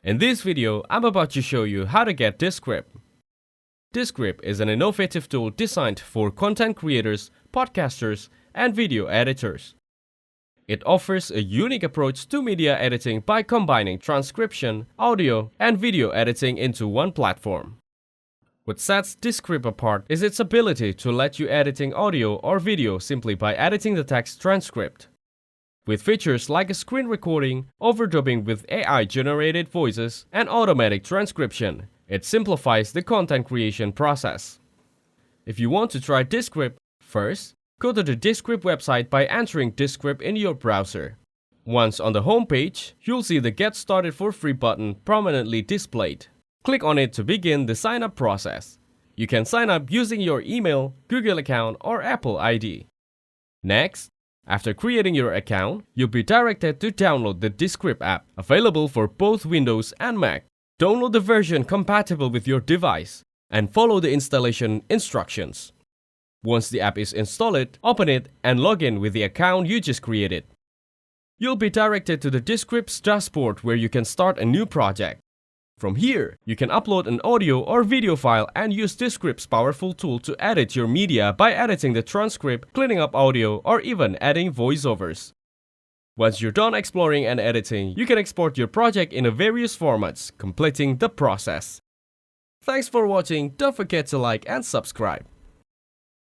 In this video, I'm about to show you how to get Descript. Descript is an innovative tool designed for content creators, podcasters, and video editors. It offers a unique approach to media editing by combining transcription, audio, and video editing into one platform. What sets Descript apart is its ability to let you editing audio or video simply by editing the text transcript. With features like a screen recording, overdubbing with AI-generated voices, and automatic transcription, it simplifies the content creation process. If you want to try Descript, first, go to the Descript website by entering Descript in your browser. Once on the home page, you'll see the Get Started for Free button prominently displayed. Click on it to begin the sign-up process. You can sign up using your email, Google account, or Apple ID. Next, after creating your account, you'll be directed to download the Descript app, available for both Windows and Mac. Download the version compatible with your device and follow the installation instructions. Once the app is installed, open it and log in with the account you just created. You'll be directed to the Descript's dashboard where you can start a new project. From here, you can upload an audio or video file and use Descript's powerful tool to edit your media by editing the transcript, cleaning up audio, or even adding voiceovers. Once you're done exploring and editing, you can export your project in various formats, completing the process. Thanks for watching. Don't forget to like and subscribe.